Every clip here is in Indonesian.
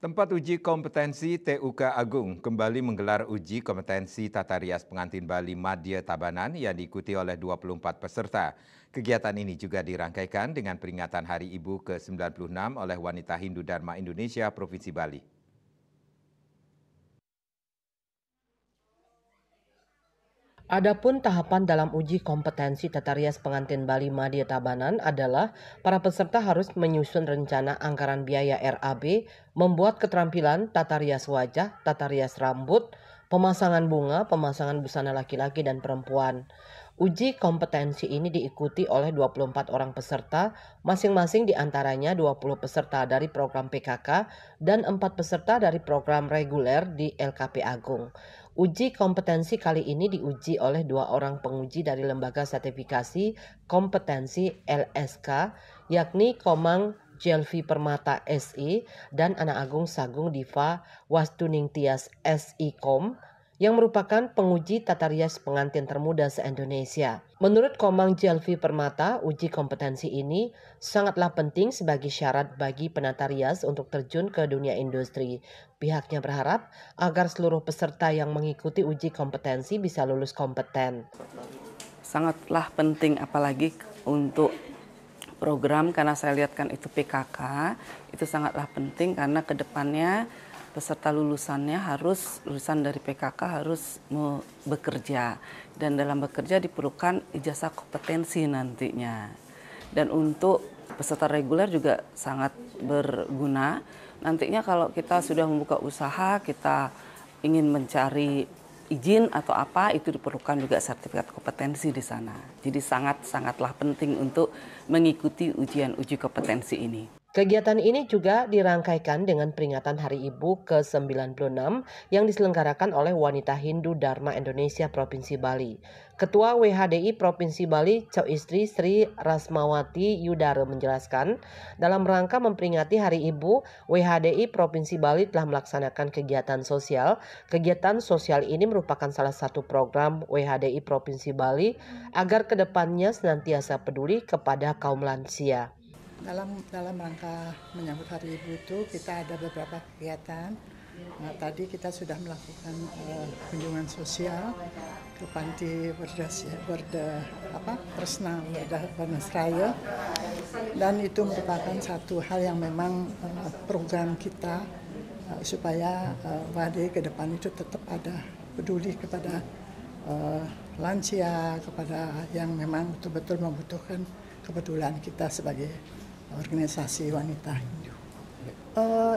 Tempat uji kompetensi TUK Agung kembali menggelar uji kompetensi tata rias pengantin Bali Madya Tabanan yang diikuti oleh 24 peserta. Kegiatan ini juga dirangkaikan dengan peringatan Hari Ibu ke-96 oleh Wanita Hindu Dharma Indonesia Provinsi Bali. Adapun tahapan dalam uji kompetensi tata rias pengantin Bali Madya Tabanan adalah para peserta harus menyusun rencana anggaran biaya RAB, membuat keterampilan tata rias wajah, tata rias rambut, pemasangan bunga, pemasangan busana laki-laki dan perempuan. Uji kompetensi ini diikuti oleh 24 orang peserta, masing-masing diantaranya 20 peserta dari program PKK dan 4 peserta dari program reguler di LKP Agung. Uji kompetensi kali ini diuji oleh 2 orang penguji dari Lembaga Sertifikasi Kompetensi LSK, yakni Komang Jelvi Permata SI dan Anak Agung Sagung Diva Wastuningtyas SI.Com yang merupakan penguji tata rias pengantin termuda se-Indonesia. Menurut Komang Jelvi Permata, uji kompetensi ini sangatlah penting sebagai syarat bagi penata rias untuk terjun ke dunia industri. Pihaknya berharap agar seluruh peserta yang mengikuti uji kompetensi bisa lulus kompeten. Sangatlah penting apalagi untuk program, karena saya lihat kan itu PKK, itu sangatlah penting karena kedepannya peserta lulusannya harus lulusan dari PKK harus bekerja, dan dalam bekerja diperlukan ijazah kompetensi nantinya. Dan untuk peserta reguler juga sangat berguna. Nantinya kalau kita sudah membuka usaha, kita ingin mencari izin atau apa, itu diperlukan juga sertifikat kompetensi di sana. Jadi sangatlah penting untuk mengikuti ujian uji kompetensi ini. Kegiatan ini juga dirangkaikan dengan peringatan Hari Ibu ke-96 yang diselenggarakan oleh Wanita Hindu Dharma Indonesia Provinsi Bali. Ketua WHDI Provinsi Bali, Coistri Sri Rasmawati Yudara menjelaskan, dalam rangka memperingati Hari Ibu, WHDI Provinsi Bali telah melaksanakan kegiatan sosial. Kegiatan sosial ini merupakan salah satu program WHDI Provinsi Bali agar kedepannya senantiasa peduli kepada kaum lansia. Dalam rangka menyambut Hari Ibu itu kita ada beberapa kegiatan. Nah, tadi kita sudah melakukan kunjungan sosial ke Panti Tresna Banasraya, dan itu merupakan satu hal yang memang program kita supaya WADE ke depan itu tetap ada peduli kepada lansia, kepada yang memang betul-betul membutuhkan kepedulian kita sebagai organisasi wanita Hindu.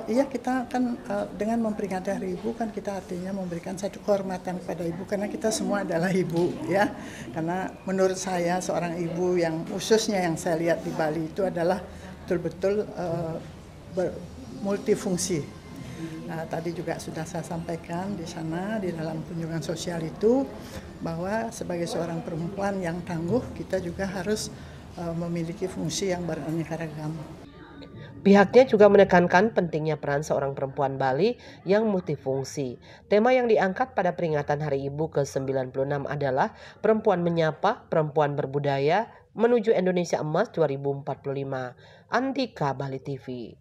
Iya, kita kan dengan memperingati Hari Ibu kan kita artinya memberikan satu kehormatan kepada ibu, karena kita semua adalah ibu ya. Karena menurut saya seorang ibu yang khususnya yang saya lihat di Bali itu adalah betul-betul multifungsi. Nah, tadi juga sudah saya sampaikan di sana di dalam kunjungan sosial itu bahwa sebagai seorang perempuan yang tangguh kita juga harus memiliki fungsi yang beraneka ragam. Pihaknya juga menekankan pentingnya peran seorang perempuan Bali yang multifungsi. Tema yang diangkat pada peringatan Hari Ibu ke-96 adalah Perempuan Menyapa, Perempuan Berbudaya, Menuju Indonesia Emas 2045. Andika, Bali TV.